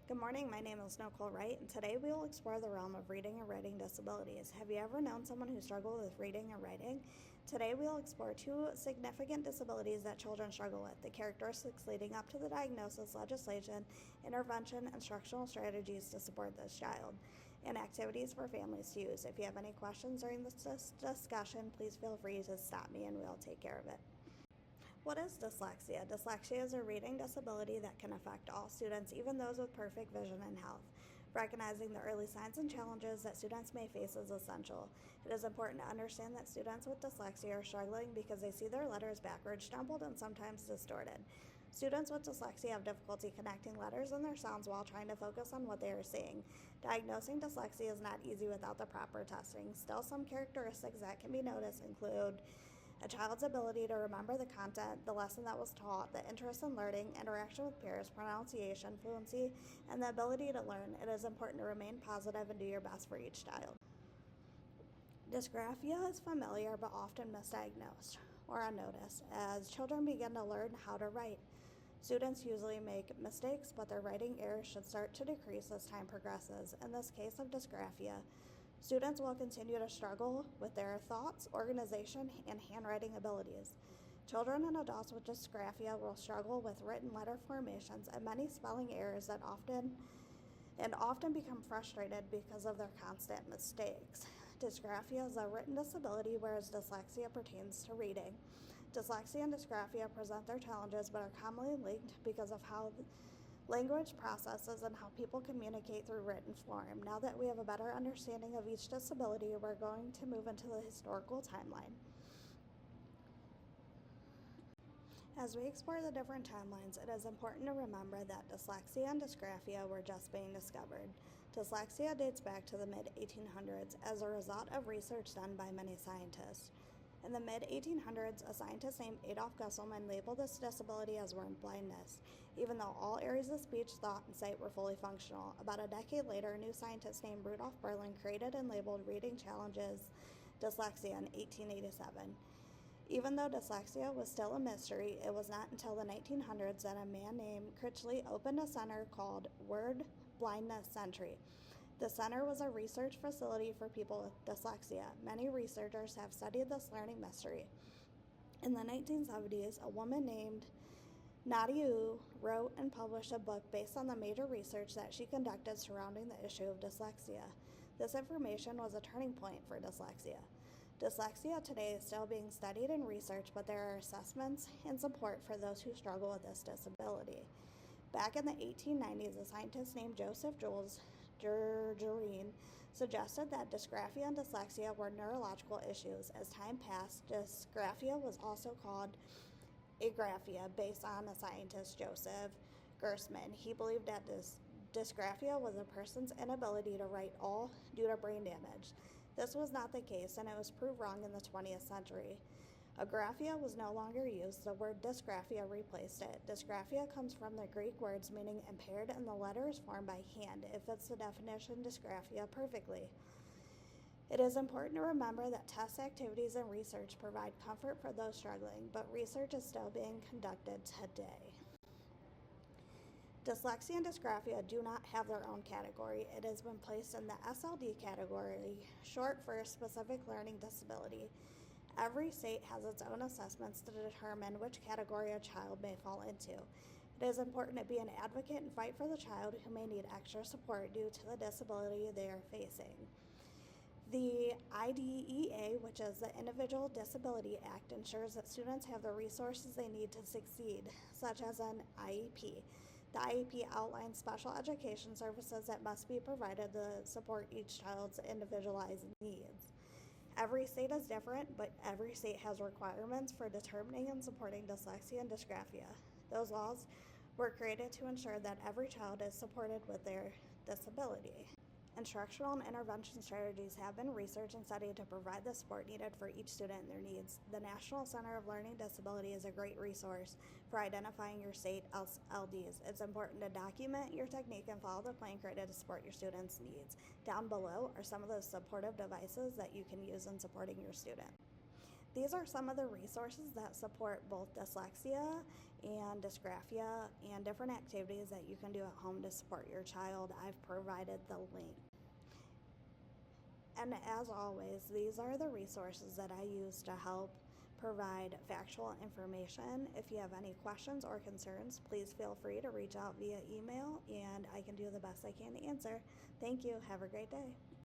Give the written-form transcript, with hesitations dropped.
Good morning, my name is Nicole Wright, and today we will explore the realm of reading and writing disabilities. Have you ever known someone who struggled with reading and writing? Today we will explore two significant disabilities that children struggle with, the characteristics leading up to the diagnosis, legislation, intervention, instructional strategies to support this child, and activities for families to use. If you have any questions during this discussion, please feel free to stop me and we'll take care of it. What is dyslexia? Dyslexia is a reading disability that can affect all students, even those with perfect vision and health. Recognizing the early signs and challenges that students may face is essential. It is important to understand that students with dyslexia are struggling because they see their letters backwards, jumbled, and sometimes distorted. Students with dyslexia have difficulty connecting letters and their sounds while trying to focus on what they are seeing. Diagnosing dyslexia is not easy without the proper testing. Still, some characteristics that can be noticed include a child's ability to remember the content, the lesson that was taught, the interest in learning, interaction with peers, pronunciation, fluency, and the ability to learn. It is important to remain positive and do your best for each child. Dysgraphia is familiar but often misdiagnosed or unnoticed as children begin to learn how to write. Students usually make mistakes, but their writing errors should start to decrease as time progresses. In this case of dysgraphia, students will continue to struggle with their thoughts, organization, and handwriting abilities. Children and adults with dysgraphia will struggle with written letter formations and many spelling errors that often become frustrated because of their constant mistakes. Dysgraphia is a written disability, whereas dyslexia pertains to reading. Dyslexia and dysgraphia present their challenges but are commonly linked because of how language processes and how people communicate through written form. Now that we have a better understanding of each disability, we're going to move into the historical timeline. As we explore the different timelines, it is important to remember that dyslexia and dysgraphia were just being discovered. Dyslexia dates back to the mid-1800s as a result of research done by many scientists. In the mid-1800s, a scientist named Adolf Gusselman labeled this disability as word blindness, even though all areas of speech, thought, and sight were fully functional. About a decade later, a new scientist named Rudolf Berlin created and labeled reading challenges dyslexia in 1887. Even though dyslexia was still a mystery, it was not until the 1900s that a man named Critchley opened a center called Word Blindness Center. The center was a research facility for people with dyslexia. Many researchers have studied this learning mystery. In the 1970s, a woman named Nadia Wu wrote and published a book based on the major research that she conducted surrounding the issue of dyslexia. This information was a turning point for dyslexia. Dyslexia today is still being studied and researched, but there are assessments and support for those who struggle with this disability. Back in the 1890s, a scientist named Joseph Jules Gergerin suggested that dysgraphia and dyslexia were neurological issues. As time passed, dysgraphia was also called agraphia, based on a scientist, Joseph Gersman. He believed that dysgraphia was a person's inability to write all due to brain damage. This was not the case, and it was proved wrong in the 20th century. Agraphia was no longer used. The word dysgraphia replaced it. Dysgraphia comes from the Greek words meaning impaired, and the letter is formed by hand. It fits the definition dysgraphia perfectly. It is important to remember that test activities and research provide comfort for those struggling, but research is still being conducted today. Dyslexia and dysgraphia do not have their own category. It has been placed in the SLD category, short for specific learning disability. Every state has its own assessments to determine which category a child may fall into. It is important to be an advocate and fight for the child who may need extra support due to the disability they are facing. The IDEA, which is the Individual Disability Act, ensures that students have the resources they need to succeed, such as an IEP. The IEP outlines special education services that must be provided to support each child's individualized needs. Every state is different, but every state has requirements for determining and supporting dyslexia and dysgraphia. Those laws were created to ensure that every child is supported with their disability. Instructional and intervention strategies have been researched and studied to provide the support needed for each student and their needs. The National Center of Learning Disability is a great resource for identifying your state LDs. It's important to document your technique and follow the plan created to support your students' needs. Down below are some of the supportive devices that you can use in supporting your student. These are some of the resources that support both dyslexia and dysgraphia and different activities that you can do at home to support your child. I've provided the link. And as always, these are the resources that I use to help provide factual information. If you have any questions or concerns, please feel free to reach out via email, and I can do the best I can to answer. Thank you. Have a great day.